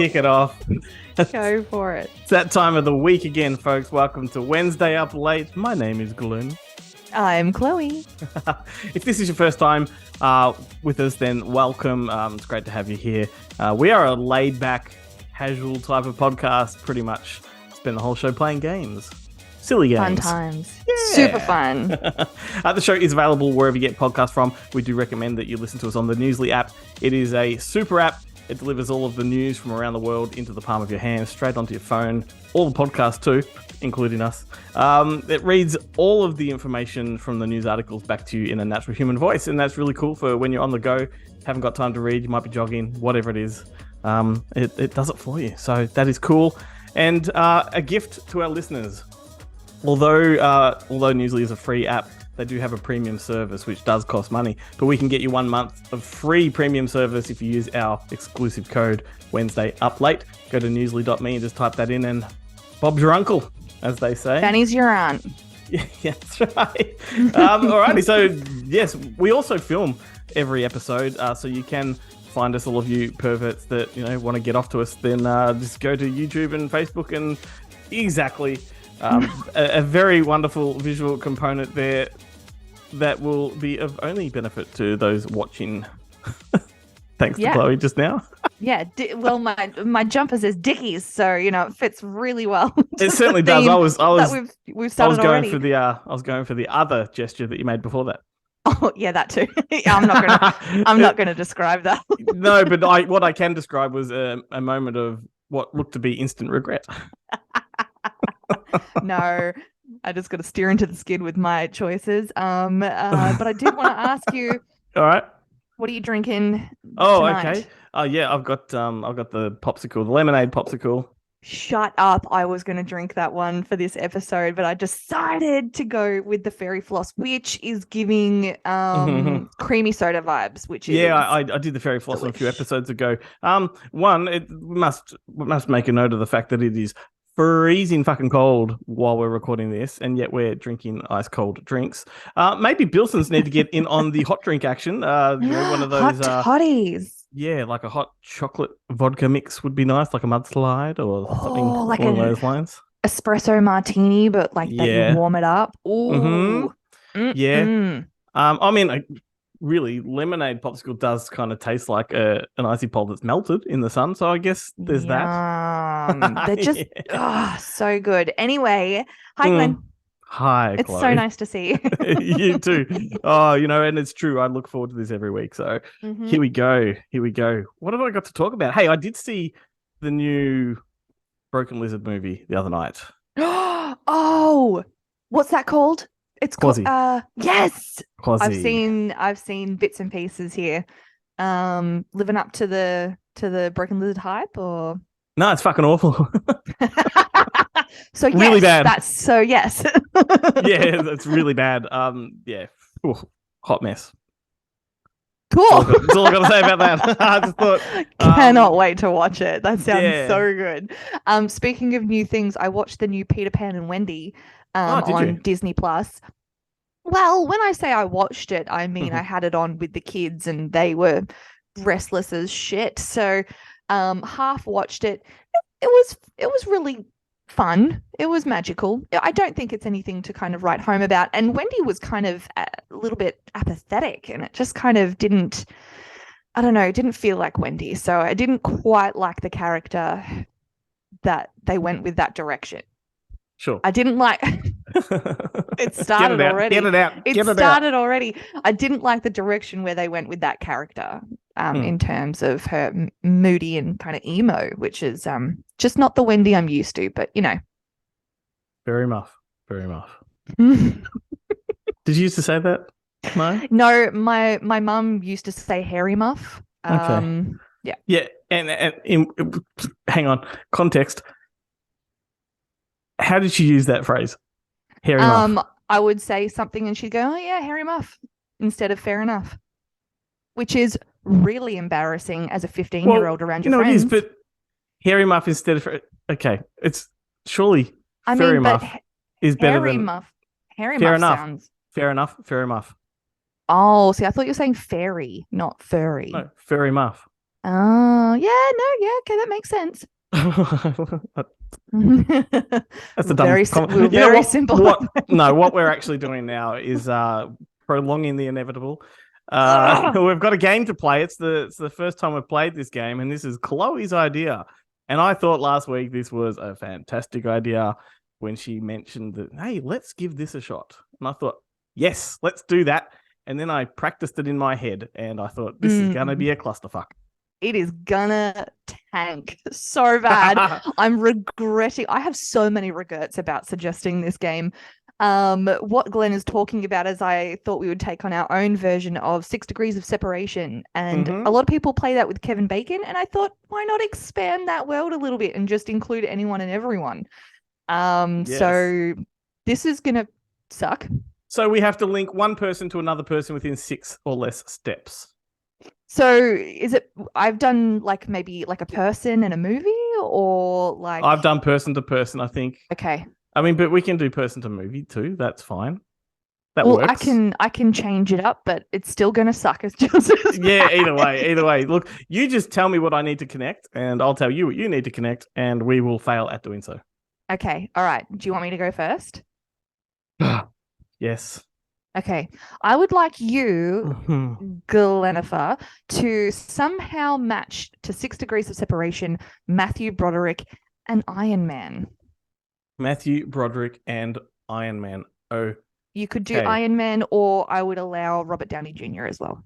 kick it off. Go for it. It's that time of the week again, folks. Welcome to Wednesday Up Late. My name is Glenn. I'm Chloe. If this is your first time with us, then welcome. It's great to have you here. We are a laid-back, casual type of podcast. Pretty much spend the whole show playing games. Silly games. Fun times. Yeah. Super fun. The show is available wherever you get podcasts from. We do recommend that you listen to us on the Newsly app. It is a super app. It delivers all of the news from around the world into the palm of your hand, straight onto your phone. All the podcasts too, including us. It reads all of the information from the news articles back to you in a natural human voice, and that's really cool for when you're on the go, haven't got time to read, you might be jogging, whatever it is. It does it for you, so that is cool. And a gift to our listeners. Although Newsly is a free app, they do have a premium service, which does cost money. But we can get you 1 month of free premium service if you use our exclusive code Wednesday Up Late. Go to newsly.me and just type that in, and Bob's your uncle, as they say. Danny's your aunt. Yeah, that's right. Alrighty, so yes, we also film every episode, so you can find us, all of you perverts that want to get off to us. Then just go to YouTube and Facebook, and exactly. A very wonderful visual component there that will be of only benefit to those watching. Thanks to Chloe just now. Yeah, well, my jumper says Dickies, so it fits really well. It certainly does. I was we've started already. I was going for the other gesture that you made before that. Oh yeah, that too. I'm not gonna describe that. No, but what I can describe was a moment of what looked to be instant regret. No, I just got to steer into the skid with my choices. But I did want to ask you. All right. What are you drinking? Tonight? Okay. Yeah, I've got the popsicle, the lemonade popsicle. Shut up! I was going to drink that one for this episode, but I decided to go with the Fairy Floss, which is giving creamy soda vibes. I did the Fairy Floss a few episodes ago. One, it must make a note of the fact that it is freezing fucking cold while we're recording this, and yet we're drinking ice cold drinks. Maybe Bilsons need to get in on the hot drink action. One of those hot toddies. Yeah, like a hot chocolate vodka mix would be nice, like a mudslide or something like along those lines. Espresso martini, but that you warm it up. Ooh. Mm-hmm. Yeah. Really, lemonade popsicle does kind of taste like an icy pole that's melted in the sun. So I guess there's that. They're just so good. Anyway, hi Glenn. Hi, it's Chloe. So nice to see you. You too. And it's true. I look forward to this every week. So Here we go. What have I got to talk about? Hey, I did see the new Broken Lizard movie the other night. Oh, what's that called? It's called yes. Quasi. I've seen bits and pieces here. Living up to the Broken Lizard hype, or no, it's fucking awful. So yes, really bad. Yes. Yeah, that's really bad. Ooh, hot mess. Cool. That's all I got to say about that. I just thought cannot wait to watch it. That sounds so good. Speaking of new things, I watched the new Peter Pan and Wendy on Disney Plus. Well, when I say I watched it, I mean I had it on with the kids and they were restless as shit. So half watched it. It was really fun. It was magical. I don't think it's anything to kind of write home about. And Wendy was kind of a little bit apathetic, and it just kind of didn't feel like Wendy. So I didn't quite like the character that they went with that direction. Sure. I didn't like it started already. Get it out. It started already. I didn't like the direction where they went with that character in terms of her moody and kind of emo, which is just not the Wendy I'm used to, but Very muff. Did you used to say that? No, my mum used to say hairy muff. Okay. Yeah, and hang on, context. How did she use that phrase? Hairy muff. I would say something and she'd go, "Oh yeah, hairy muff," instead of fair enough, which is really embarrassing as a 15-year-old around your friends. It is, but hairy muff instead of it's surely fairy muff is better than muff. Hairy muff sounds fair enough. Fairy muff. Oh, see, I thought you were saying fairy, not furry. No, fairy muff. Oh, yeah, no, yeah, okay, that makes sense. That's a dumb we're very simple. What we're actually doing now is prolonging the inevitable. We've got a game to play. It's the first time we've played this game, and this is Chloe's idea. And I thought last week this was a fantastic idea when she mentioned that, hey, let's give this a shot. And I thought, yes, let's do that. And then I practiced it in my head, and I thought, this is going to be a clusterfuck. It is gonna tank so bad. I'm regretting. I have so many regrets about suggesting this game. What Glenn is talking about is I thought we would take on our own version of 6 Degrees of Separation. And a lot of people play that with Kevin Bacon. And I thought, why not expand that world a little bit and just include anyone and everyone? Yes. So this is going to suck. So we have to link one person to another person within 6 or less steps. So is it, I've done like maybe like a person and a movie, or like... I've done person to person, I think. Okay. I mean, but we can do person to movie too. That's fine. That works. I can change it up, but it's still going to suck. It's just yeah, either way. Look, you just tell me what I need to connect, and I'll tell you what you need to connect, and we will fail at doing so. Okay. All right. Do you want me to go first? Yes. Okay. I would like you, Glennifer, to somehow match to 6 Degrees of Separation Matthew Broderick and Iron Man. Matthew Broderick and Iron Man. Oh. You could do Iron Man, or I would allow Robert Downey Jr. as well.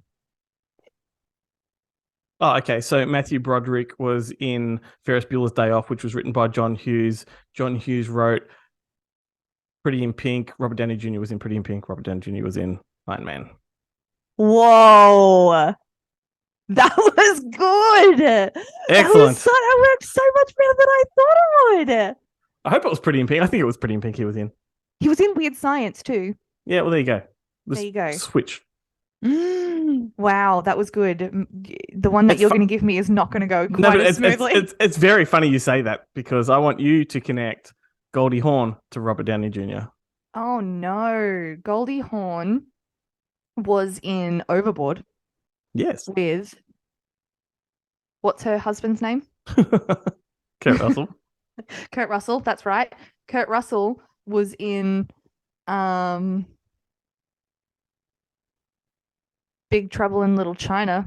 Oh, okay. So Matthew Broderick was in Ferris Bueller's Day Off, which was written by John Hughes. John Hughes wrote Pretty in Pink. Robert Downey Jr. was in Pretty in Pink. Robert Downey Jr. was in Iron Man. Whoa. That was good. Excellent. That worked so much better than I thought it would. I hope it was Pretty in Pink. I think it was Pretty in Pink he was in. He was in Weird Science too. Yeah, well, there you go. There you go. Switch. Wow, that was good. The one that you're going to give me is not going to go quite as smoothly. It's very funny you say that, because I want you to connect Goldie Hawn to Robert Downey Jr. Oh, no. Goldie Hawn was in Overboard. Yes. With, what's her husband's name? Kurt Russell. Kurt Russell, that's right. Kurt Russell was in Big Trouble in Little China.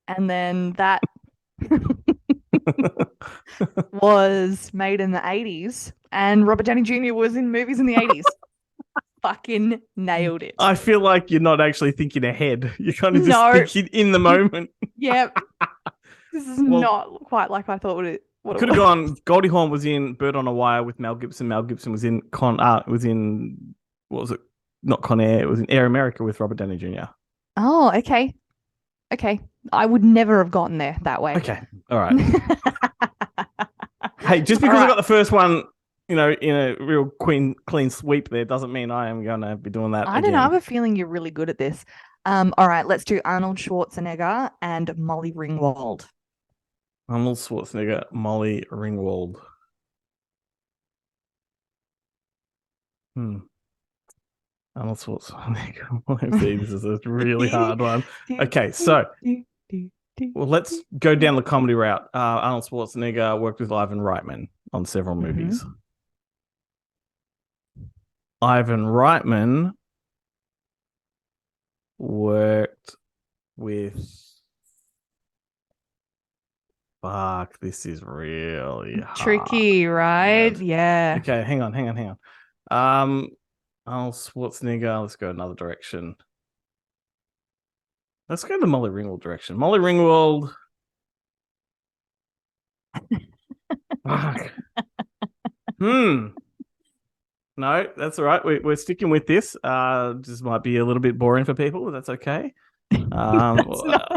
And then that was made in the 80s. And Robert Downey Jr. was in movies in the 80s. Fucking nailed it. I feel like you're not actually thinking ahead. You're kind of just thinking in the moment. Yeah. This is not quite like I thought it could have gone. Goldie Hawn was in Bird on a Wire with Mel Gibson. Mel Gibson was in what was it? Not Con Air. It was in Air America with Robert Downey Jr. Oh, okay. Okay. I would never have gotten there that way. Okay. All right. Hey, just because I got the first one, in a real clean sweep there, doesn't mean I am going to be doing that I don't know. I have a feeling you're really good at this. All right. Let's do Arnold Schwarzenegger and Molly Ringwald. Arnold Schwarzenegger, Molly Ringwald. Arnold Schwarzenegger. This is a really hard one. Okay, so let's go down the comedy route. Arnold Schwarzenegger worked with Ivan Reitman on several movies. Ivan Reitman worked with... Fuck, this is really tricky, right? Yeah. Okay, hang on. Arnold Schwarzenegger, let's go another direction. Let's go the Molly Ringwald direction. Molly Ringwald. Fuck. No, that's all right. We're sticking with this. This might be a little bit boring for people, but that's okay. That's not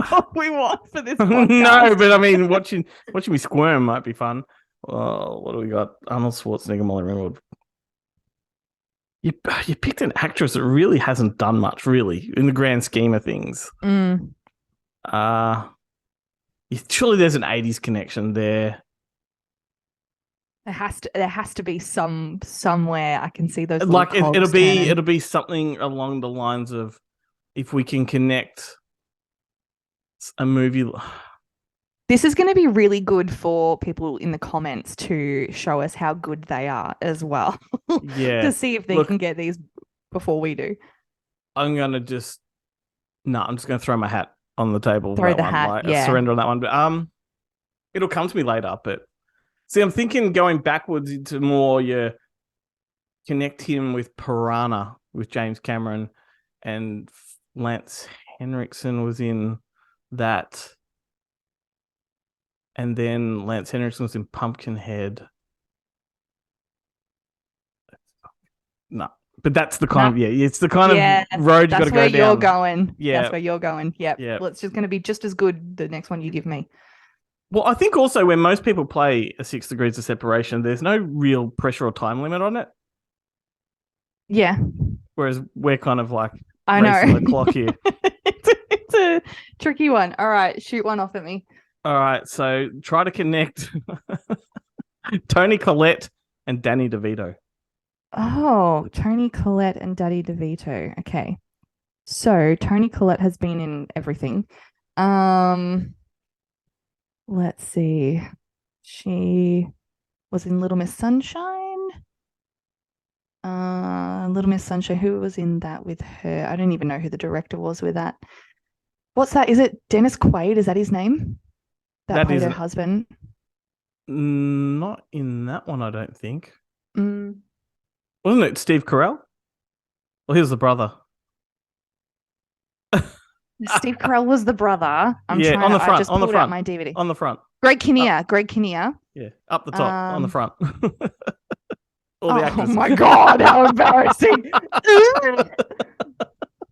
what we want for this podcast. No, but I mean, watching me squirm might be fun. What do we got? Arnold Schwarzenegger, Molly Ringwald. You picked an actress that really hasn't done much, really, in the grand scheme of things. Surely there's an 80s connection there. There has to be somewhere I can see those. Like it'll be something along the lines of, if we can connect a movie. This is going to be really good for people in the comments to show us how good they are as well. Yeah. To see if they can get these before we do. I'm going to just throw my hat on the table. Throw the hat, like, surrender on that one. But it'll come to me later. But see, I'm thinking going backwards into more connect him with Piranha with James Cameron, and Lance Henriksen was in that. And then Lance Henriksen was in Pumpkinhead. No. But that's the kind of, it's the kind of road you got to go down. That's where you're going. Yeah. That's where you're going. Yep. Yeah. Well, it's just going to be just as good the next one you give me. Well, I think also when most people play a 6 Degrees of Separation, there's no real pressure or time limit on it. Yeah. Whereas we're kind of like racing the clock here. It's a tricky one. All right, shoot one off at me. All right, so try to connect Toni Collette and Danny DeVito. Oh, Toni Collette and Danny DeVito. Okay. So Toni Collette has been in everything. Let's see. She was in Little Miss Sunshine. Little Miss Sunshine. Who was in that with her? I don't even know who the director was with that. What's that? Is it Dennis Quaid? Is that his name? That played her husband. Not in that one, I don't think. Wasn't it Steve Carell? Well, he was the brother. Steve Carell was the brother. On the front. I just pulled out my DVD. On the front. Greg Kinnear. Greg Kinnear. Yeah, up the top, on the front. All the actors. Oh my God, how embarrassing.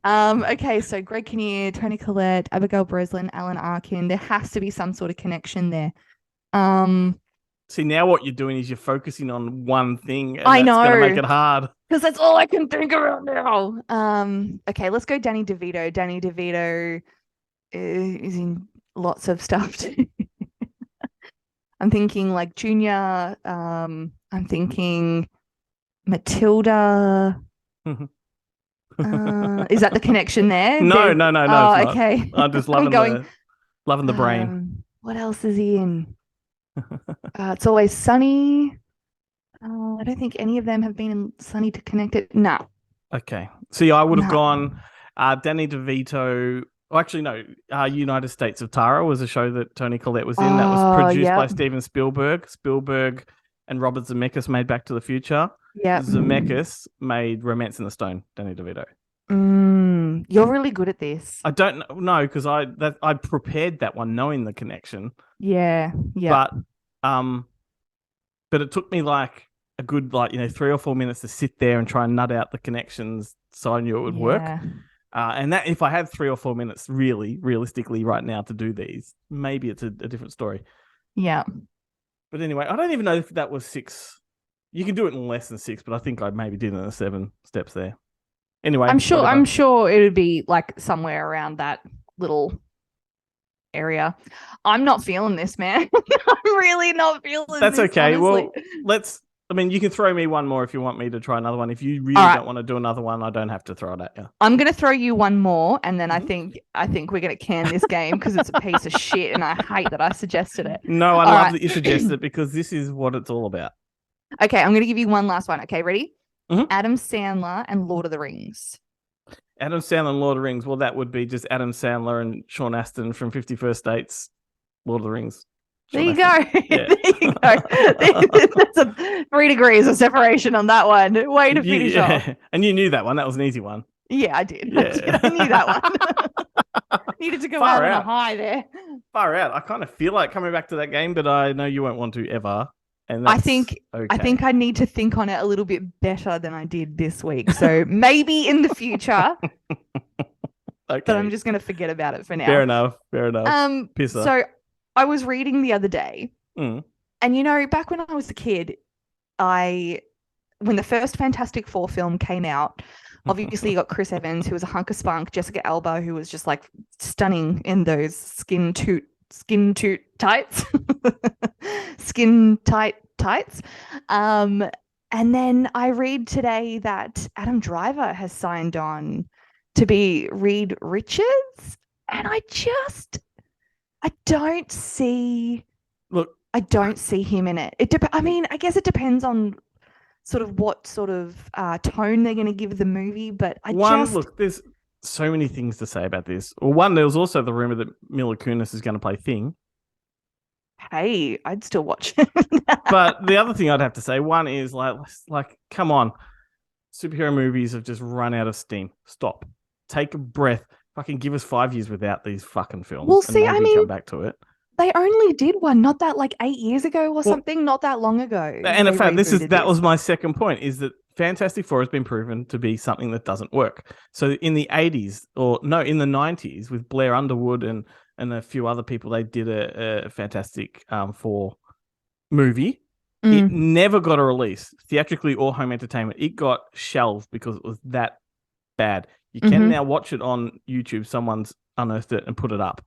Okay, so Greg Kinnear, Toni Collette, Abigail Breslin, Alan Arkin. There has to be some sort of connection there. See, now what you're doing is you're focusing on one thing, and I know. That's going to make it hard. Because that's all I can think about now. Okay, let's go Danny DeVito. Danny DeVito is in lots of stuff too. I'm thinking like Junior. I'm thinking Matilda. Is that the connection there? No. Oh, okay. I'm just loving the brain. What else is he in? It's Always Sunny. I don't think any of them have been in Sunny to Connect It. No. Okay. See, I would have gone Danny DeVito. Oh, actually, no. United States of Tara was a show that Toni Collette was in. That was produced by Steven Spielberg. Spielberg and Robert Zemeckis made Back to the Future. Yeah. Zemeckis made Romance in the Stone. Danny DeVito. You're really good at this. I don't know because I prepared that one knowing the connection. Yeah. But it took me like a good 3 or 4 minutes to sit there and try and nut out the connections so I knew it would work. And that if I had 3 or 4 minutes realistically right now to do these, maybe it's a different story. Yeah. But anyway, I don't even know if that was 6. You can do it in less than 6, but I think I maybe did it in the 7 steps there. Anyway, I'm sure it would be like somewhere around that little area. I'm not feeling this, man. I'm really not feeling this. That's okay. Honestly. Well, you can throw me one more if you want me to try another one. If you really don't want to do another one, I don't have to throw it at you. I'm going to throw you one more, and then I think we're going to can this game because it's a piece of shit, and I hate that I suggested it. No, I love that you suggested it because this is what it's all about. Okay, I'm going to give you one last one. Okay, ready? Mm-hmm. Adam Sandler and Lord of the Rings. Adam Sandler and Lord of the Rings. Well, that would be just Adam Sandler and Sean Astin from 51st Dates, Lord of the Rings. There you go. Yeah. There you go. That's 3 degrees of separation on that one. Way to finish off. And you knew that one. That was an easy one. Yeah, I did. Yeah. I knew that one. Needed to go out on a high there. Far out. I kind of feel like coming back to that game, but I know you won't want to ever. And I think I need to think on it a little bit better than I did this week. So maybe in the future. Okay. But I'm just going to forget about it for now. Fair enough. Pisser. So I was reading the other day, and back when I was a kid, when the first Fantastic Four film came out, obviously you got Chris Evans, who was a hunk of spunk, Jessica Alba, who was just like stunning in those skin toot tights, skin tight tights. And then I read today that Adam Driver has signed on to be Reed Richards, and I just I don't see. Look, I don't see him in it. I mean, I guess it depends on sort of what sort of tone they're going to give the movie, but there's so many things to say about this. Well, one, there was also the rumor that Mila Kunis is going to play Thing. Hey, I'd still watch it. But the other thing I'd have to say, one is like, come on, superhero movies have just run out of steam. Stop, take a breath. Fucking give us 5 years without these fucking films. Well, see, I mean, come back to it. They only did one, not that like 8 years ago or something, not that long ago. And in fact, that was my second point, is that Fantastic Four has been proven to be something that doesn't work. So in the 80s, in the 90s, with Blair Underwood and a few other people, they did a Fantastic Four movie. It never got a release, theatrically or home entertainment. It got shelved because it was that bad. You can now watch it on YouTube. Someone's unearthed it and put it up.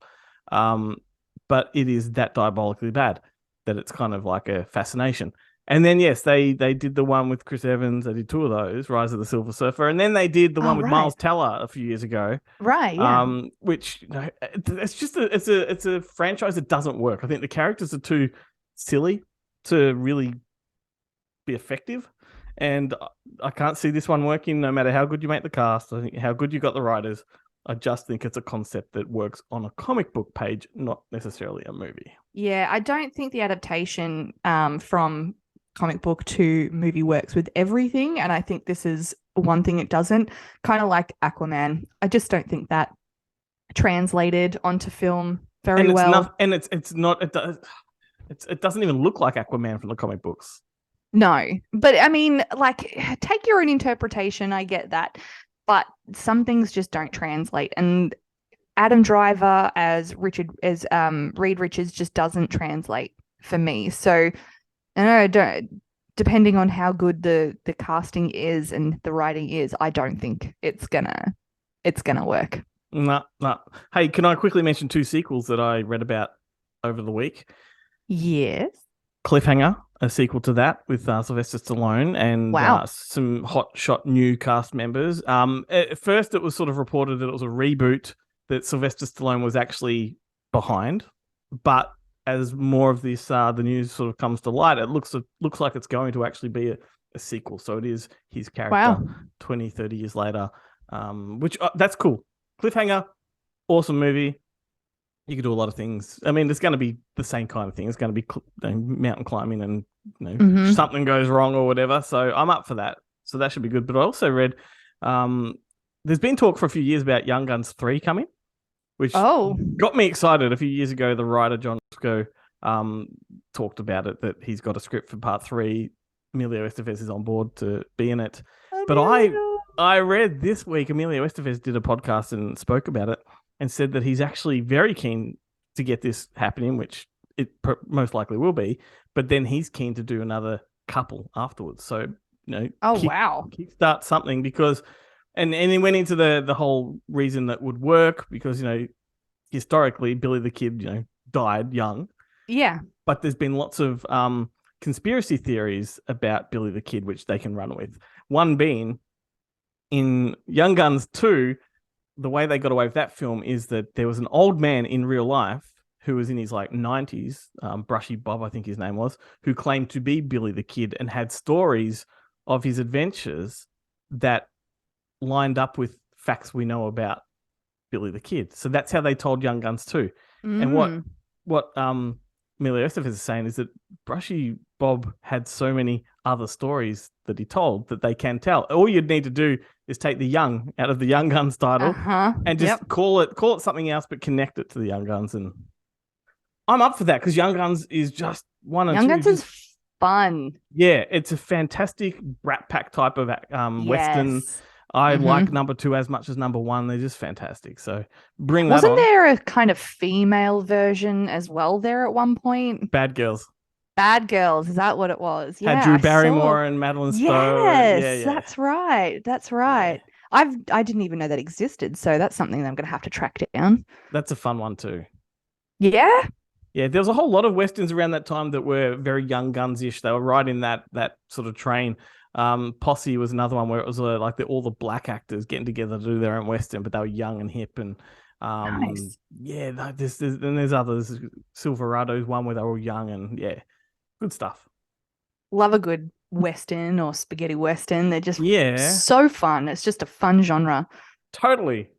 But it is that diabolically bad that it's kind of like a fascination. And then, yes, they did the one with Chris Evans. They did two of those, Rise of the Silver Surfer. And then they did the one with Miles Teller a few years ago. Right, yeah. Which, it's just it's a franchise that doesn't work. I think the characters are too silly to really be effective. And I can't see this one working no matter how good you make the cast. I think how good you got the writers. I just think it's a concept that works on a comic book page, not necessarily a movie. Yeah, I don't think the adaptation from comic book to movie works with everything. And I think this is one thing it doesn't. Kind of like Aquaman. I just don't think that translated onto film very well. It doesn't even look like Aquaman from the comic books. No, but I mean, like, take your own interpretation. I get that. But some things just don't translate. And Adam Driver as Reed Richards just doesn't translate for me. So I don't, depending on how good the casting is and the writing is, I don't think it's gonna work. No. Hey, can I quickly mention 2 sequels that I read about over the week? Yes. Cliffhanger, a sequel to that with Sylvester Stallone and some hotshot new cast members. At first, it was sort of reported that it was a reboot that Sylvester Stallone was actually behind, but as more of this the news sort of comes to light, it looks like it's going to actually be a sequel. So it is his character 20, 30 years later, which that's cool. Cliffhanger, awesome movie. You could do a lot of things. I mean, it's going to be the same kind of thing. It's going to be mountain climbing and something goes wrong or whatever. So I'm up for that. So that should be good. But I also read there's been talk for a few years about Young Guns 3 coming, which got me excited. A few years ago, the writer John Roscoe talked about it, that he's got a script for part 3. Emilio Estevez is on board to be in it. But I read this week Emilio Estevez did a podcast and spoke about it, and said that he's actually very keen to get this happening, which it most likely will be, but then he's keen to do another couple afterwards. So, kickstart something, because, and he went into the whole reason that would work, because, historically Billy the Kid, died young. Yeah. But there's been lots of conspiracy theories about Billy the Kid, which they can run with. One being, in Young Guns 2, the way they got away with that film is that there was an old man in real life who was in his 90s, Brushy Bob, I think his name was, who claimed to be Billy the Kid and had stories of his adventures that lined up with facts we know about Billy the Kid. So that's how they told Young Guns 2. And what Emilio Estevez is saying is that Brushy Bob had so many other stories that he told that they can tell. All you'd need to do is take the Young out of the Young Guns title and just call it something else, but connect it to the Young Guns. And I'm up for that, because Young Guns is just one and Young Guns is fun. Yeah, it's a fantastic Brat Pack type of Western. I like number 2 as much as number 1. They're just fantastic. So bring that on. Wasn't there a kind of female version as well there at one point? Bad Girls. Bad Girls, is that what it was? Yeah, had Drew Barrymore and Madeline Stowe. Yes, that's right. That's right. Yeah. I didn't even know that existed, so that's something that I'm going to have to track down. That's a fun one too. Yeah? Yeah, there was a whole lot of Westerns around that time that were very Young Guns-ish. They were right in that sort of train. Posse was another one where it was all the black actors getting together to do their own Western, but they were young and hip. And Nice. Yeah, there's others. Silverado's one where they're all young and yeah, good stuff. Love a good Western or spaghetti Western. They're just Yeah, so fun. It's just a fun genre. totally.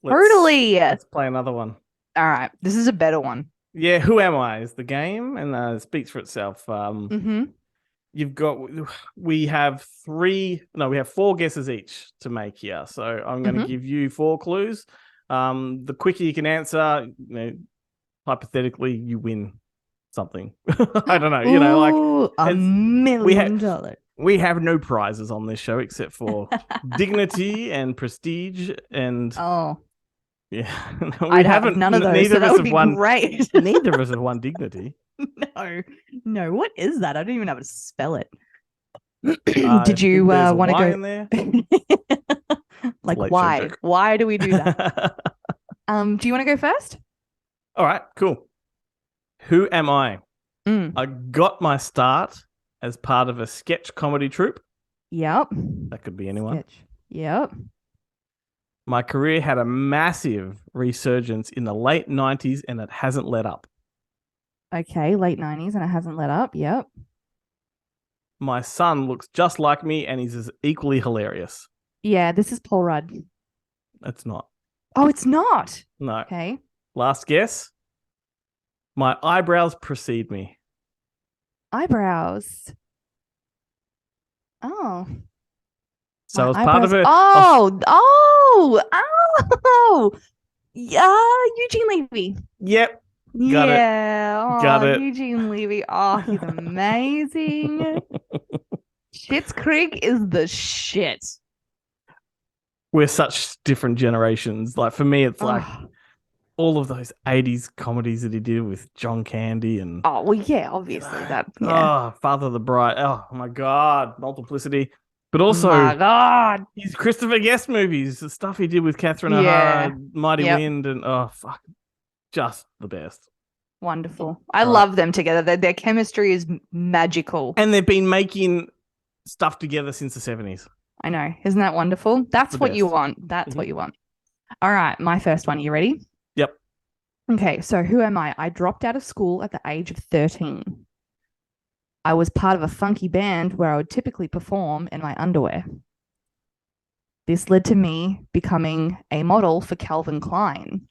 Let's play another one. All right, this is a better one. Yeah, Who Am I is the game, and it speaks for itself. We have four guesses each to make here. So I'm going to give you 4 clues. The quicker you can answer, hypothetically, you win something. I don't know. Ooh, like $1 million. We have no prizes on this show except for dignity and prestige and yeah. I'd have none of those. Neither of us have won. Great. Neither of us have won dignity. No. What is that? I don't even know how to spell it. Did you want to go in there? Like why? Why do we do that? Do you want to go first? All right, cool. Who am I? I got my start as part of a sketch comedy troupe. Yep. That could be anyone. Sketch. Yep. My career had a massive resurgence in the late 90s and it hasn't let up. Okay, late 90s and it hasn't let up. Yep. My son looks just like me and he's equally hilarious. Yeah, this is Paul Rudd. It's not. Oh, it's not? No. Okay. Last guess. My eyebrows precede me. Eyebrows. Oh. So as part of it. Yeah, Eugene Levy. Yep. Got it. Eugene Levy. Oh, he's amazing. Schitt's Creek is the shit. We're such different generations. Like for me, it's like all of those 80s comedies that he did with John Candy and obviously that. Yeah. Father of the Bride. Oh my God, Multiplicity. But also, my God, his Christopher Guest movies, the stuff he did with Catherine O'Hara, Mighty Wind, and just the best. Wonderful. I love them together. Their chemistry is magical. And they've been making stuff together since the 70s. I know. Isn't that wonderful? That's what you want. That's what you want. All right. My first one. Are you ready? Yep. Okay. So who am I? I dropped out of school at the age of 13. I was part of a funky band where I would typically perform in my underwear. This led to me becoming a model for Calvin Klein.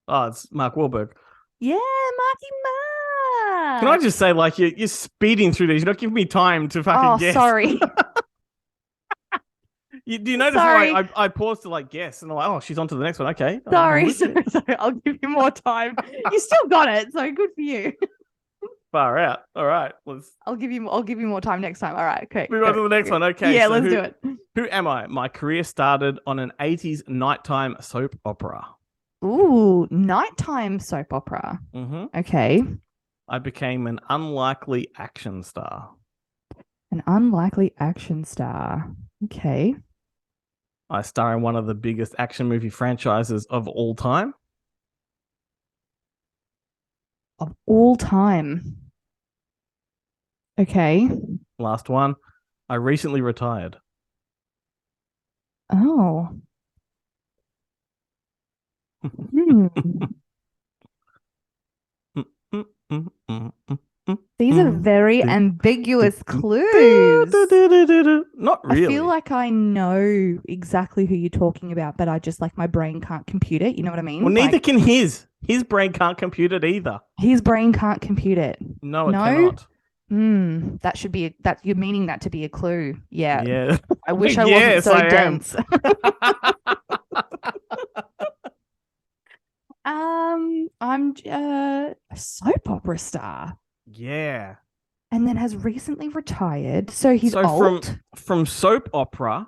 Oh, it's Mark Wahlberg. Yeah, Marky Mark. Can I just say, like, you're speeding through these. You're not giving me time to fucking guess. Oh, sorry. Do you notice how I paused to, like, guess? And I'm like, oh, she's on to the next one. Okay. Sorry. I'll give you more time. You still got it, so good for you. Far out. All right. I'll give you more time next time. All right. Okay. Move on to the next one. Okay. Yeah, let's do it. Who am I? My career started on an 80s nighttime soap opera. Ooh, nighttime soap opera. Mm-hmm. Okay. I became an unlikely action star. An unlikely action star. Okay. I star in one of the biggest action movie franchises of all time. Of all time. Okay. Last one. I recently retired. Oh. These are very ambiguous clues. Not really. I feel like I know exactly who you're talking about, but I just my brain can't compute it. You know what I mean? Well, neither can his. His brain can't compute it either. His brain can't compute it. No, it cannot. That should be that. You're meaning that to be a clue. Yeah. Yeah. I wish I wasn't so dense. I'm a soap opera star. Yeah. And then has recently retired. So he's old. From soap opera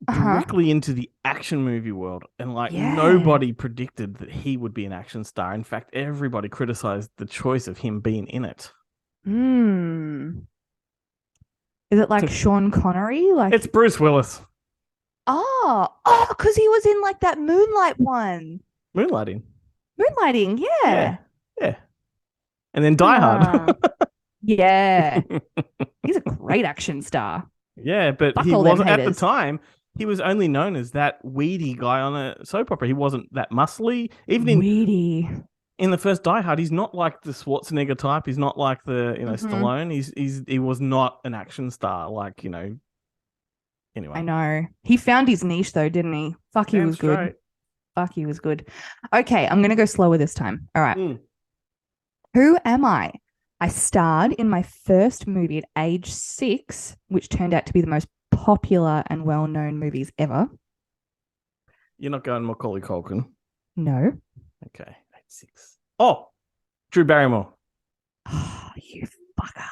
directly into the action movie world. And nobody predicted that he would be an action star. In fact, everybody criticized the choice of him being in it. Is it like Sean Connery? It's Bruce Willis. Because he was in that Moonlight one. Moonlighting, yeah. And then Die Hard. Yeah. He's a great action star. Yeah, but he wasn't at the time. he was only known as that weedy guy on a soap opera. He wasn't that muscly. Weedy. In the first Die Hard, he's not like the Schwarzenegger type. He's not like the Stallone. He was not an action star like Anyway, I know he found his niche though, didn't he? Fuck, he was good. Straight. Fuck, he was good. Okay, I'm gonna go slower this time. All right. Who am I? I starred in my first movie at age 6, which turned out to be the most popular and well-known movies ever. You're not going Macaulay Culkin? No. Okay, age 6. Oh, Drew Barrymore. Oh, you fucker.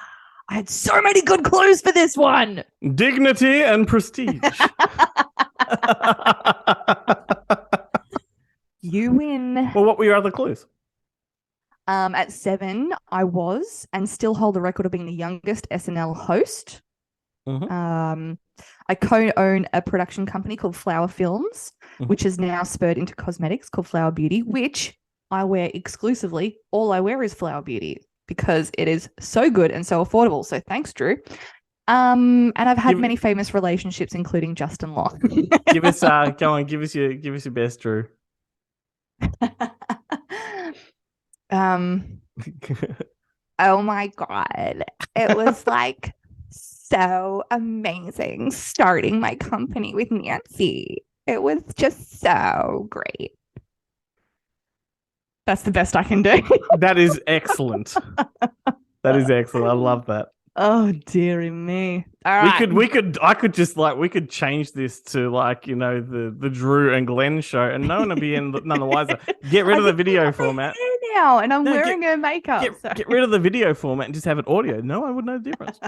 I had so many good clues for this one. Dignity and prestige. You win. Well, what were your other clues? At 7, I was and still hold the record of being the youngest SNL host. Mm-hmm. I co-own a production company called Flower Films, which has now spurred into cosmetics called Flower Beauty, which I wear exclusively. All I wear is Flower Beauty because it is so good and so affordable. So thanks, Drew. And I've had many famous relationships, including Justin Long. Give us give us your best, Drew. Oh my God. It was like so amazing starting my company with Nancy. It was just so great. That's the best I can do. That is excellent. That is excellent. I love that. Oh, dearie me. All right. I could change this to the Drew and Glenn show and no one would be none the wiser. Get rid of the video format. Now, and I'm wearing her makeup. Get rid of the video format and just have it audio. No one would know the difference.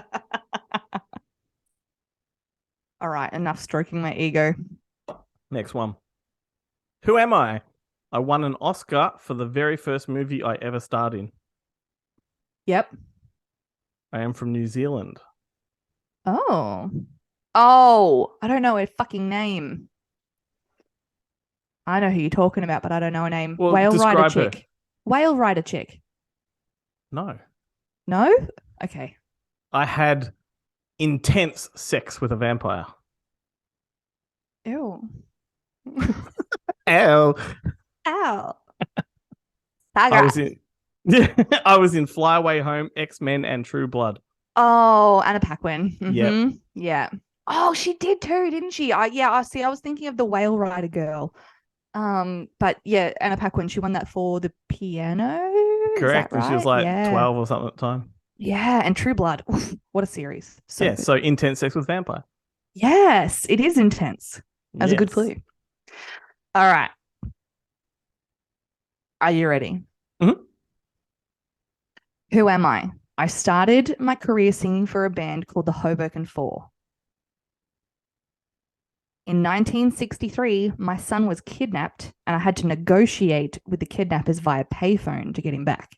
All right, enough stroking my ego. Next one. Who am I? I won an Oscar for the very first movie I ever starred in. Yep. I am from New Zealand. Oh, I don't know her fucking name. I know who you're talking about, but I don't know her name. Well, Whale Rider her. Chick. Whale Rider Chick. No. No? Okay. I had intense sex with a vampire. Ew. Ow. Ow. I was in Fly Away Home, X-Men, and True Blood. Oh, Anna Paquin. Mm-hmm. Yeah. Oh, she did too, didn't she? I was thinking of the Whale Rider girl. But yeah, Anna Paquin, she won that for The Piano. Correct. Right? She was 12 or something at the time. Yeah, and True Blood. Oof, what a series. So intense sex with vampire. Yes, it is intense. That's a good clue. All right. Are you ready? Mm-hmm. Who am I? I started my career singing for a band called the Hoboken Four. In 1963, my son was kidnapped and I had to negotiate with the kidnappers via payphone to get him back.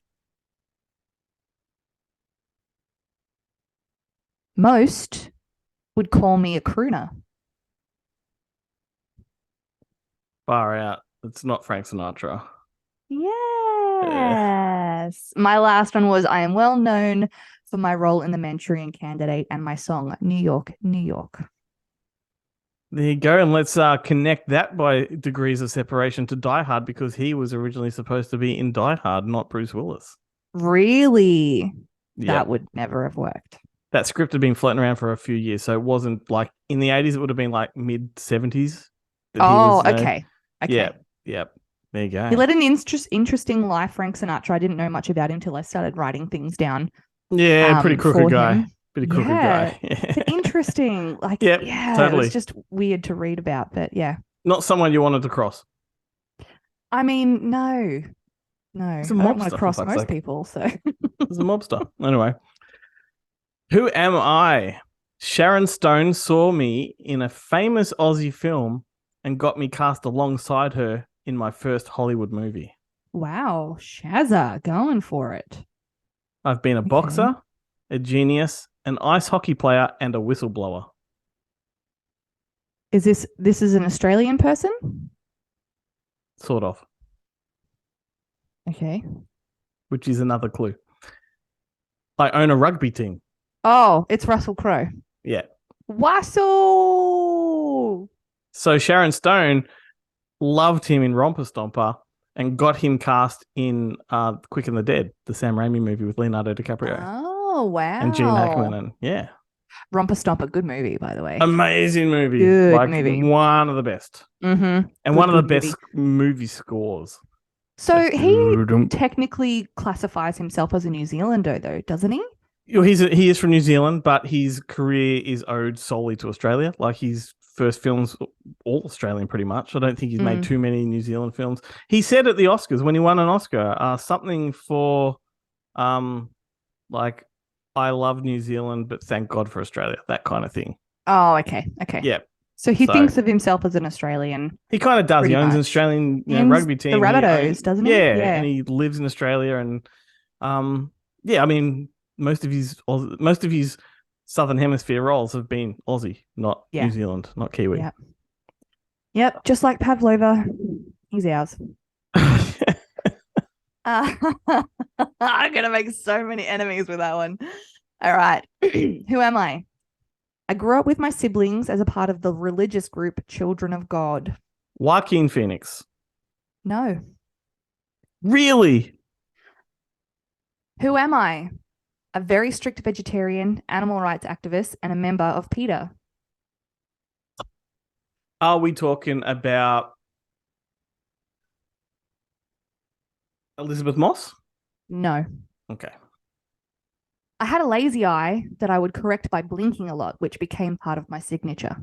Most would call me a crooner. Far out. It's not Frank Sinatra. Yes. My last one was I am well known for my role in The Manchurian Candidate and my song New York, New York. There you go. And let's connect that by degrees of separation to Die Hard because he was originally supposed to be in Die Hard, not Bruce Willis. Really? Yep. That would never have worked. That script had been floating around for a few years, so it wasn't like in the 80s, it would have been like mid-70s. Okay. Yep. There you go. He led an interesting life, Frank Sinatra. I didn't know much about him until I started writing things down. Yeah, pretty crooked guy. Him. Pretty crooked guy. It's interesting. Totally. It was just weird to read about, but yeah. Not someone you wanted to cross. I mean, no. I don't want to cross most people, so. He's a mobster. Anyway. Who am I? Sharon Stone saw me in a famous Aussie film and got me cast alongside her in my first Hollywood movie. Wow, Shazza, going for it. I've been a boxer, a genius, an ice hockey player, and a whistleblower. Is this is an Australian person? Sort of. Okay. Which is another clue. I own a rugby team. Oh, it's Russell Crowe. Yeah. Wassel! So Sharon Stone loved him in Romper Stomper and got him cast in Quick and the Dead, the Sam Raimi movie with Leonardo DiCaprio. Oh, wow. And Gene Hackman. And yeah. Romper Stomper, good movie, by the way. Amazing movie. Good movie. One of the best. Mm-hmm. And one of the best movie scores. So he technically classifies himself as a New Zealander, though, doesn't he? He is from New Zealand, but his career is owed solely to Australia. Like his first films, all Australian pretty much. I don't think he's made too many New Zealand films. He said at the Oscars when he won an Oscar, something for like I love New Zealand, but thank God for Australia, that kind of thing. Oh, okay. Yeah. So he thinks of himself as an Australian. He kind of does. He owns an Australian rugby team. The Rabbitohs, doesn't he? Yeah, and he lives in Australia. And I mean, most of his Southern Hemisphere roles have been Aussie, not New Zealand, not Kiwi. Yep, just like Pavlova, he's ours. I'm going to make so many enemies with that one. All right. Who am I? I grew up with my siblings as a part of the religious group Children of God. Joaquin Phoenix. No. Really? Who am I? A very strict vegetarian, animal rights activist, and a member of PETA. Are we talking about Elizabeth Moss? No. Okay. I had a lazy eye that I would correct by blinking a lot, which became part of my signature.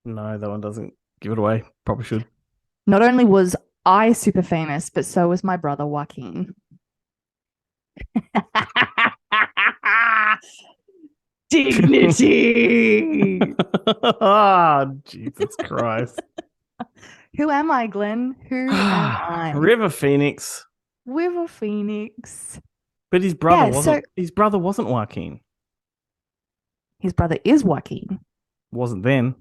No, that one doesn't give it away. Probably should. Not only was I super famous, but so was my brother Joaquin. Dignity. Oh, Jesus Christ. Who am I, Glenn? Who am I? River Phoenix. River Phoenix. But his brother wasn't Joaquin. His brother is Joaquin. Wasn't then.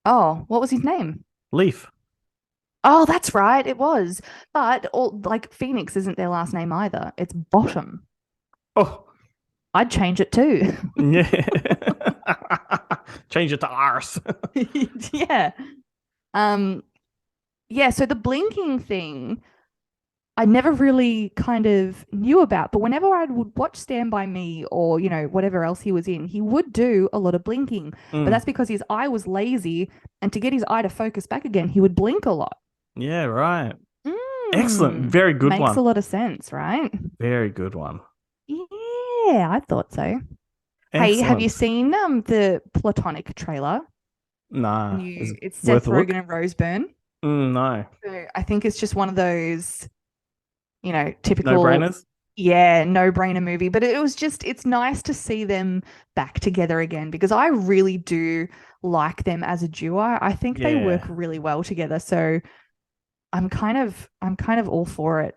Oh, what was his name? Leaf. Oh, that's right. It was. But Phoenix isn't their last name either. It's Bottom. Oh. I'd change it too. Yeah. Change it to arse. Yeah. Yeah, so the blinking thing I never really kind of knew about, but whenever I would watch Stand By Me or, whatever else he was in, he would do a lot of blinking. But that's because his eye was lazy, and to get his eye to focus back again, he would blink a lot. Yeah, right. Excellent. Very good one. Makes a lot of sense, right? Very good one. Yeah, I thought so. Excellent. Hey, have you seen the Platonic trailer? No. It's Seth Rogen and Rose Byrne. No. So I think it's just one of those, typical no-brainers. Yeah, no-brainer movie. But it's nice to see them back together again, because I really do like them as a duo. I think they work really well together. So I'm kind of all for it.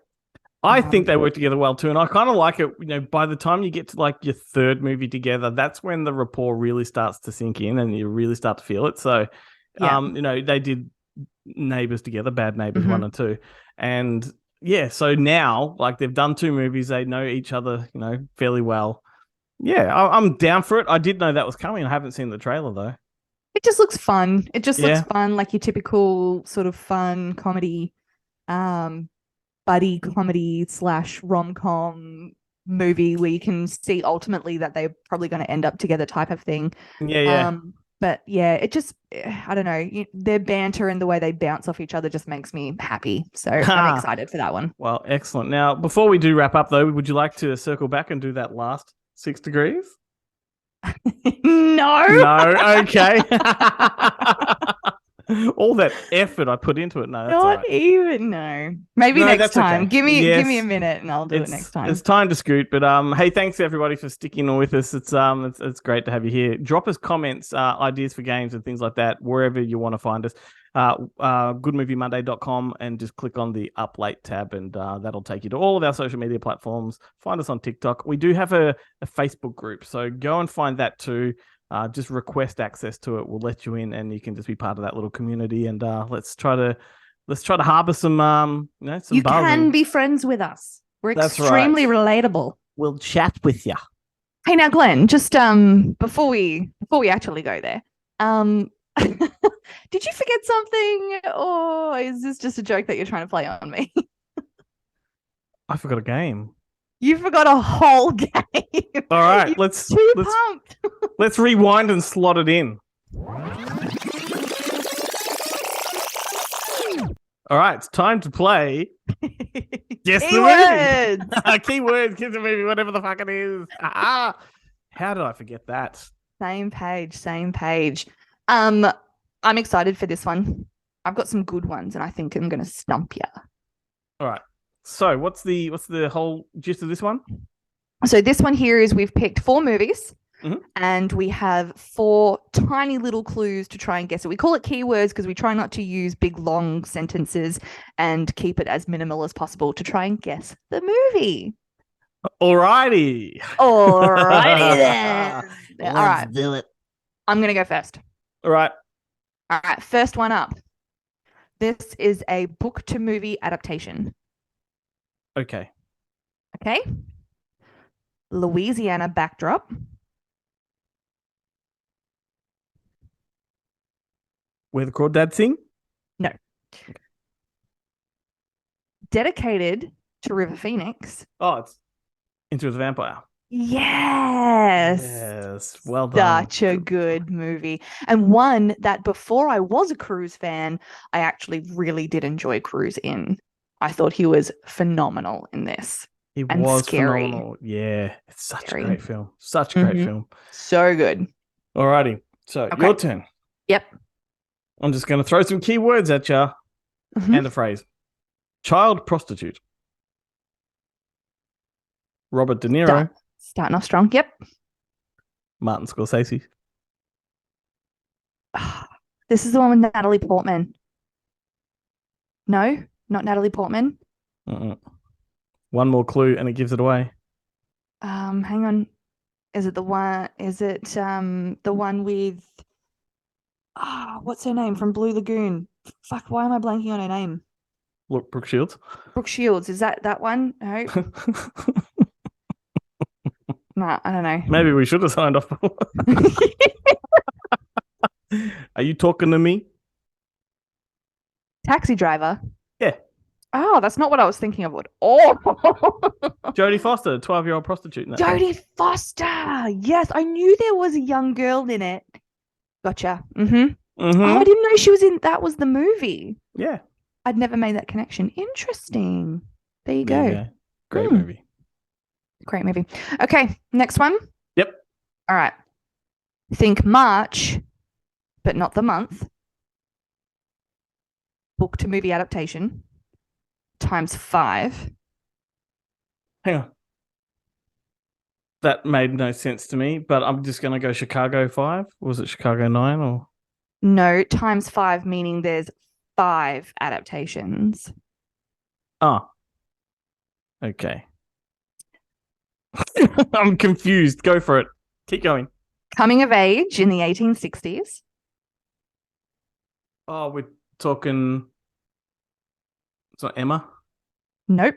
I think they work together well too, and I kind of like it. By the time you get to your third movie together, that's when the rapport really starts to sink in, and you really start to feel it. So, they did Neighbours together, Bad Neighbours 1 and 2, and so now they've done 2 movies, they know each other, fairly well. Yeah, I'm down for it. I did know that was coming. I haven't seen the trailer though. It just looks fun. It just looks fun, like your typical sort of fun comedy. Buddy comedy / rom-com movie where you can see ultimately that they're probably going to end up together type of thing. But yeah, it just, I don't know, their banter and the way they bounce off each other just makes me happy. So I'm excited for that one. Well, excellent. Now, before we do wrap up though, would you like to circle back and do that last 6 degrees? No. Okay. All that effort I put into it. No, that's not even. No, maybe next time. Okay. Give me a minute, and I'll do it next time. It's time to scoot. But hey, thanks everybody for sticking with us. It's great to have you here. Drop us comments, ideas for games, and things like that wherever you want to find us. goodmoviemonday.com, and just click on the Up Late tab, and that'll take you to all of our social media platforms. Find us on TikTok. We do have a Facebook group, so go and find that too. Just request access to it. We'll let you in, and you can just be part of that little community. And let's try to harbor some some. You can be friends with us. We're extremely relatable. We'll chat with you. Hey now, Glenn, just before we actually go there, did you forget something, or is this just a joke that you're trying to play on me? I forgot a game. You forgot a whole game. All right, You're let's too pumped. let's rewind and slot it in. All right, it's time to play. Guess the movie. Keywords, guess the movie, whatever the fuck it is. How did I forget that? Same page. I'm excited for this one. I've got some good ones, and I think I'm going to stump you. All right. So, what's the whole gist of this one? So this one here is we've picked 4 movies, and we have 4 tiny little clues to try and guess it. We call it keywords because we try not to use big long sentences and keep it as minimal as possible to try and guess the movie. Alrighty then. Let's do it. I'm going to go first. All right. First one up. This is a book to movie adaptation. Okay. Louisiana backdrop. Where the Crawdads sing? No. Okay. Dedicated to River Phoenix. Oh, it's Into the Vampire. Yes. Well done. Such a good movie. And one that before I was a Cruise fan, I actually really did enjoy Cruise in. I thought he was phenomenal in this. He was scary. Phenomenal. Yeah. It's such a great film. Such a great film. So good. Alrighty. So your turn. Yep. I'm just going to throw some keywords at you and the phrase. Child prostitute. Robert De Niro. Starting off strong. Yep. Martin Scorsese. This is the one with Natalie Portman. No, not Natalie Portman. One more clue and it gives it away. Hang on. Is it the one? Is it the one with? What's her name from Blue Lagoon? Fuck, why am I blanking on her name? Look, Brooke Shields. Brooke Shields, is that one? No. Nah, I don't know. Maybe we should have signed off. Are you talking to me? Taxi Driver. Yeah. Oh, that's not what I was thinking of. Oh, Jodie Foster, 12-year-old prostitute. Jodie Foster. Yes, I knew there was a young girl in it. Gotcha. Oh, I didn't know she was in. That was the movie. Yeah. I'd never made that connection. Interesting. There you go. Yeah. Great movie. Great movie. Okay, next one. Yep. All right. Think March, but not the month. Book to movie adaptation. ×5. Hang on. That made no sense to me, but I'm just going to go Chicago 5. Or was it Chicago 9 or? No, ×5 meaning there's 5 adaptations. Oh. Okay. I'm confused. Go for it. Keep going. Coming of age in the 1860s. Oh, we're talking. It's not Emma? Nope.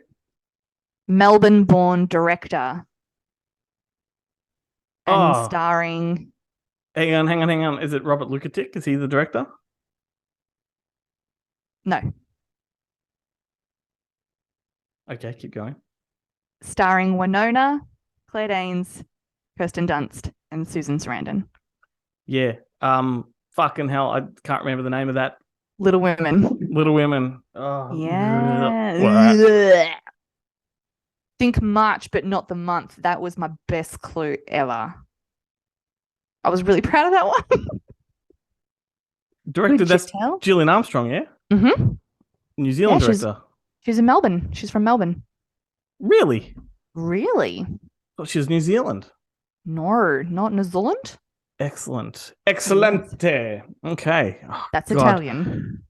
Melbourne-born director. And starring. Hang on. Is it Robert Lukatic? Is he the director? No. Okay, keep going. Starring Winona, Claire Danes, Kirsten Dunst, and Susan Sarandon. Yeah. Fucking hell, I can't remember the name of that. Little Women. Little Women. Oh. Yeah. Think March, but not the month. That was my best clue ever. I was really proud of that one. Directed, that's Gillian Armstrong, yeah? Mm-hmm. New Zealand director. She's in Melbourne. She's from Melbourne. Really? Really? Oh, she's New Zealand. No, not New Zealand. Excellent. Excellente. Okay. Oh, that's God. Italian.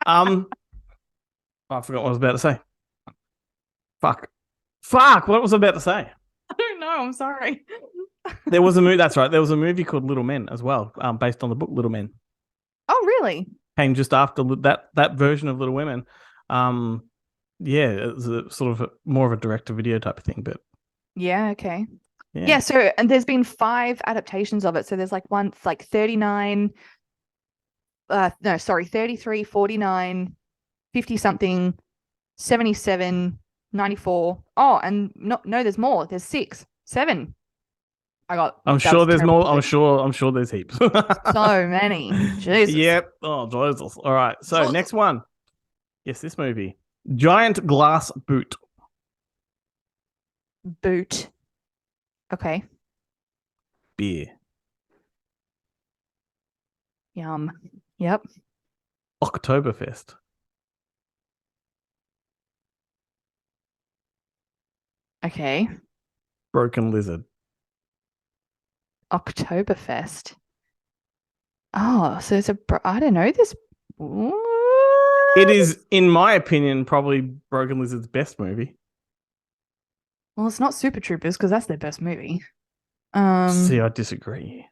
I forgot what I was about to say. Fuck. What was I about to say? I don't know. I'm sorry. There was a movie. That's right. There was a movie called Little Men as well, based on the book Little Men. Oh, really? Came just after that version of Little Women. Yeah, it's a sort of more of a direct-to-video type of thing, but yeah, okay. Yeah, so and there's been 5 adaptations of it. So there's like one like 39 no, sorry, 33, 49, 50 something, 77, 94. Oh, and no, there's more. There's 6, 7. I'm sure there's more. I'm sure there's heaps. So many. Jesus. Yep. Oh, Jesus. All right. So next one. Yes, this movie. Giant glass boot. Boot. Okay. Beer. Yum. Yep. Oktoberfest. Okay. Broken Lizard. Oktoberfest. Oh, so it's I don't know this. It is, in my opinion, probably Broken Lizard's best movie. Well, it's not Super Troopers because that's their best movie. See, I disagree.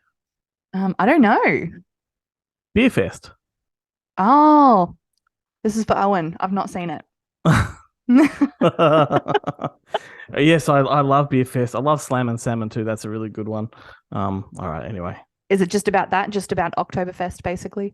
I don't know. Beer Fest. Oh, this is for Owen. I've not seen it. Yes, I love Beer Fest. I love Slam and Salmon too. That's a really good one. All right, anyway. Is it just about that? Just about Oktoberfest, basically?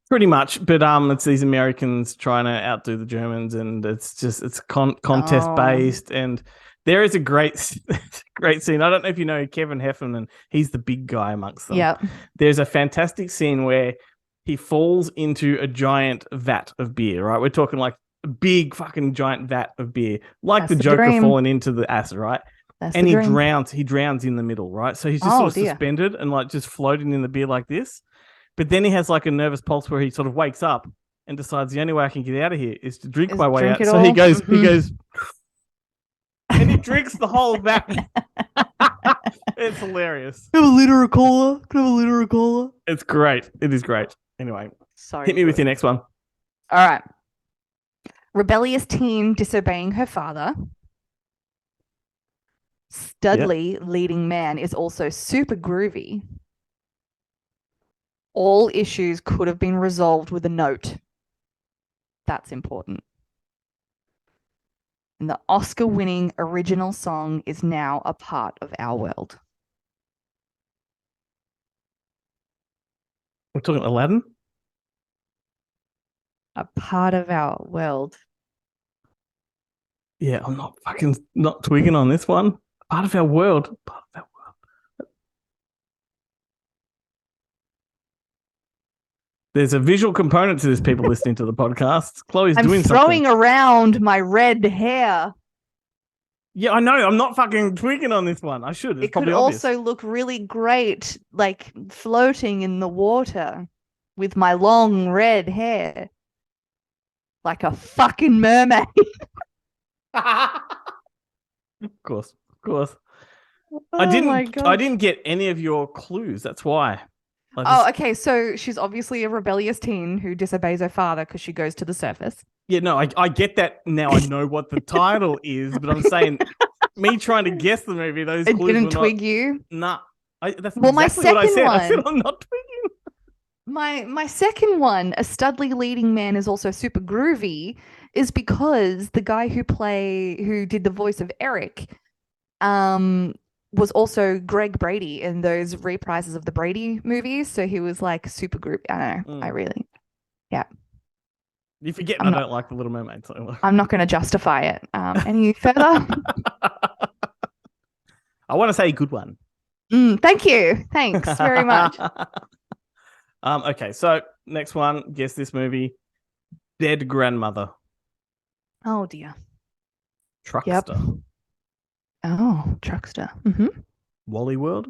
Pretty much, but it's these Americans trying to outdo the Germans, and it's contest based, and there is a great scene. I don't know if you know Kevin Heffernan. He's the big guy amongst them. Yeah. There's a fantastic scene where he falls into a giant vat of beer. Right, we're talking like a big fucking giant vat of beer, like the Joker falling into the acid, right? And he drowns in the middle, right? So he's just sort of suspended and like just floating in the beer like this. But then he has like a nervous pulse where he sort of wakes up and decides the only way I can get out of here is to drink my way out. So he goes, and he drinks the whole vat. It's hilarious. Can I have a liter of cola? It's great. It is great. Anyway, hit me with your next one. All right. Rebellious teen disobeying her father. Studley, leading man, is also super groovy. All issues could have been resolved with a note. That's important. And the Oscar-winning original song is now a part of our world. We're talking Aladdin? A part of our world. Yeah, I'm not twigging on this one. Part of our world. There's a visual component to this, people listening to the podcast. Chloe's doing something. I'm throwing around my red hair. Yeah, I know. I'm not fucking twigging on this one. I should. It could also look really great, like floating in the water with my long red hair. Like a fucking mermaid. Of course. I didn't get any of your clues. That's why. Okay. So she's obviously a rebellious teen who disobeys her father because she goes to the surface. Yeah, no, I get that now. I know what the title is, but I'm saying me trying to guess the movie, those clues didn't twig you? Nah. That's exactly what I said. I said I'm not twigging. My second one, a Studley leading man is also super groovy, is because the guy who did the voice of Eric was also Greg Brady in those reprises of the Brady movies. So he was like super groovy. I don't know. Yeah. You forget I don't like The Little Mermaid. So. I'm not going to justify it. Any further? I want to say good one. Thank you. Thanks very much. Okay, so next one. Guess this movie. Dead Grandmother. Oh, dear. Truckster. Yep. Oh, Truckster. Mm-hmm. Wally World.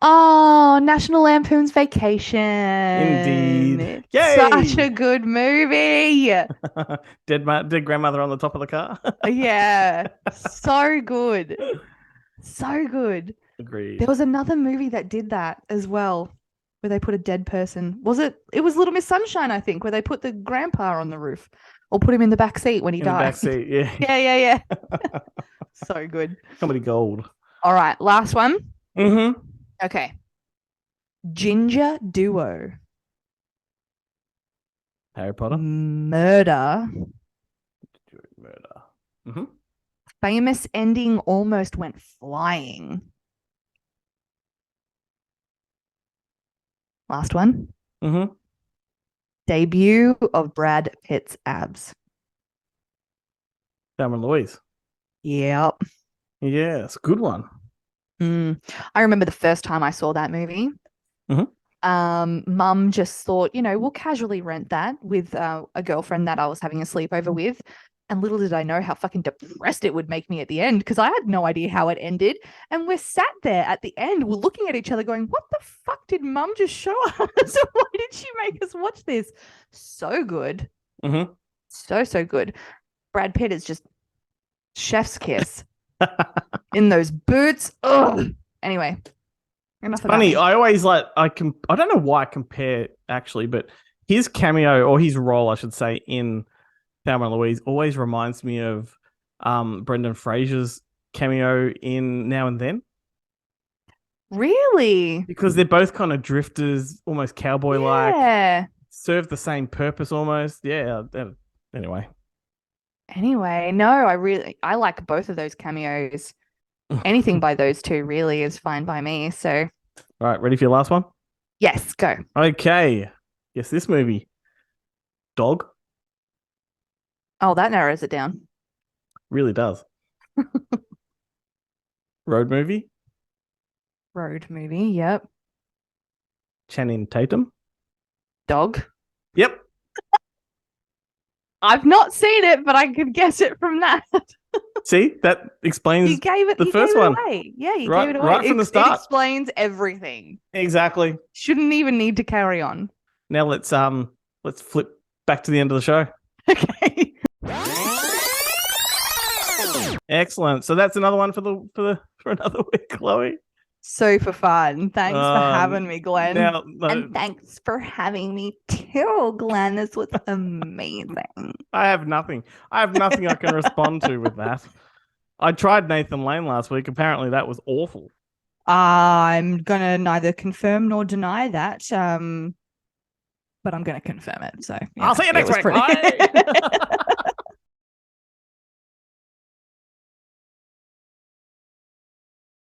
Oh, National Lampoon's Vacation. Indeed. Yay! Such a good movie. Dead grandmother on the top of the car. Yeah. So good. So good. Agreed. There was another movie that did that as well, where they put a dead person. It was Little Miss Sunshine, I think, where they put the grandpa on the roof or put him in the back seat when he died. In the back seat, yeah. Yeah. So good. Comedy gold. All right, last one. Mm-hmm. Okay. Ginger Duo. Harry Potter. Murder Mm-hmm. Famous ending almost went flying. Last one. Mm-hmm. Debut of Brad Pitt's abs. Thelma and Louise. Yep. Yes, good one. I remember the first time I saw that movie. Mum just thought, we'll casually rent that with a girlfriend that I was having a sleepover with. And little did I know how fucking depressed it would make me at the end, because I had no idea how it ended. And we're sat there at the end, we're looking at each other going, what the fuck did Mum just show us? Why did she make us watch this? So good. Mm-hmm. So good. Brad Pitt is just chef's kiss in those boots. Ugh. Anyway, enough of funny. that. I always I don't know why I compare actually, but his cameo, or his role, I should say, in Thelma and Louise always reminds me of Brendan Fraser's cameo in Now and Then. Really? Because they're both kind of drifters, almost cowboy-like. Yeah. Serve the same purpose almost. Yeah. Anyway. No, I like both of those cameos. Anything by those two really is fine by me. So, all right, ready for your last one? Yes, go. Okay. Guess this movie. Dog. Oh, that narrows it down. Really does. Road movie. Road movie. Yep. Channing Tatum. Dog. Yep. I've not seen it, but I could guess it from that. See, that explains you gave it, the you first gave it one. Away. Yeah, you right, gave it away. Right from the start. It explains everything. Exactly. Shouldn't even need to carry on. Now let's flip back to the end of the show. Okay. Excellent. So that's another one for another week, Chloe. Super fun. Thanks for having me, Glenn. And thanks for having me too, Glenn. This was amazing. I have nothing I can respond to with that. I tried Nathan Lane last week. Apparently that was awful. I'm going to neither confirm nor deny that. But I'm going to confirm it. So I'll see you next week. Bye.